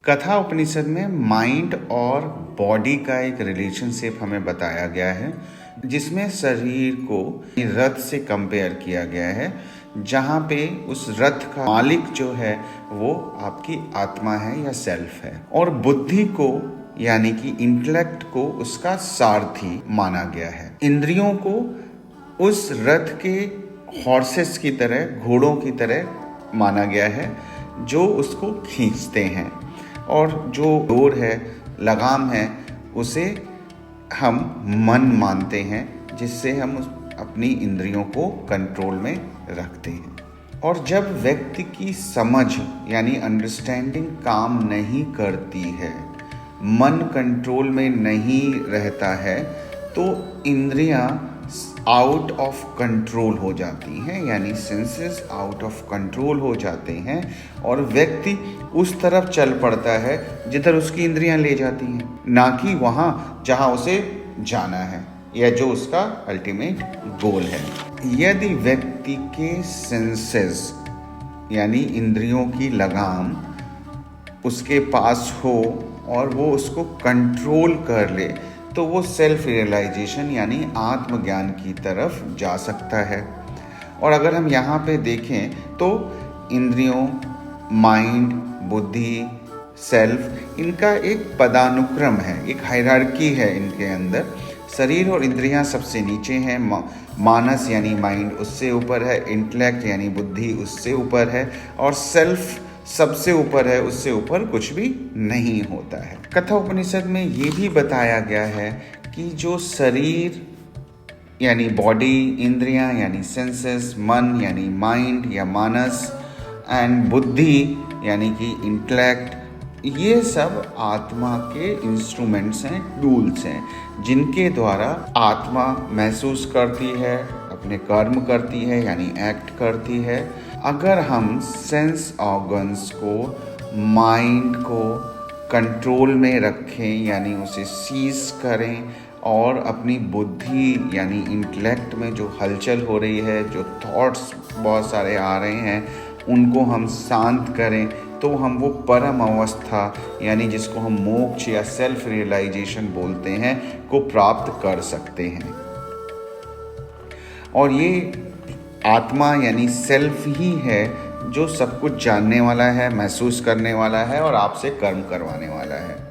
कथा उपनिषद में माइंड और बॉडी का एक रिलेशनशिप हमें बताया गया है, जिसमें शरीर को रथ से कंपेयर किया गया है, जहाँ पे उस रथ का मालिक जो है वो आपकी आत्मा है या सेल्फ है, और बुद्धि को यानी कि इंटेलेक्ट को उसका सारथी माना गया है। इंद्रियों को उस रथ के हॉर्सेस की तरह, घोड़ों की तरह माना गया है जो उसको खींचते हैं, और जो डोर है, लगाम है, उसे हम मन मानते हैं, जिससे हम अपनी इंद्रियों को कंट्रोल में रखते हैं। और जब व्यक्ति की समझ यानी अंडरस्टैंडिंग काम नहीं करती है, मन कंट्रोल में नहीं रहता है, तो इंद्रियां आउट ऑफ कंट्रोल हो जाती हैं, यानी सेंसेस आउट ऑफ कंट्रोल हो जाते हैं, और व्यक्ति उस तरफ चल पड़ता है जिधर उसकी इंद्रियां ले जाती हैं, ना कि वहाँ जहाँ उसे जाना है या जो उसका अल्टीमेट गोल है। यदि व्यक्ति के सेंसेस यानी इंद्रियों की लगाम उसके पास हो और वो उसको कंट्रोल कर ले, तो वो सेल्फ रियलाइजेशन यानी आत्मज्ञान की तरफ जा सकता है। और अगर हम यहाँ पे देखें तो इंद्रियों, माइंड, बुद्धि, सेल्फ, इनका एक पदानुक्रम है, एक हायरार्की है इनके अंदर। शरीर और इंद्रियां सबसे नीचे हैं, मानस यानी माइंड उससे ऊपर है, इंटेलेक्ट यानी बुद्धि उससे ऊपर है, और सेल्फ सबसे ऊपर है, उससे ऊपर कुछ भी नहीं होता है। कथा उपनिषद में ये भी बताया गया है कि जो शरीर यानी बॉडी, इंद्रियां यानी सेंसेस, मन यानी माइंड या मानस, एंड बुद्धि यानी कि इंटेलेक्ट, ये सब आत्मा के इंस्ट्रूमेंट्स हैं, टूल्स हैं, जिनके द्वारा आत्मा महसूस करती है, अपने कर्म करती है यानी एक्ट करती है। अगर हम सेंस ऑर्गन्स को, माइंड को कंट्रोल में रखें यानी उसे सीज करें, और अपनी बुद्धि यानी इंटेलेक्ट में जो हलचल हो रही है, जो थॉट्स बहुत सारे आ रहे हैं, उनको हम शांत करें, तो हम वो परम अवस्था यानी जिसको हम मोक्ष या सेल्फ रियलाइजेशन बोलते हैं को प्राप्त कर सकते हैं। और ये आत्मा यानी सेल्फ ही है जो सब कुछ जानने वाला है, महसूस करने वाला है और आपसे कर्म करवाने वाला है।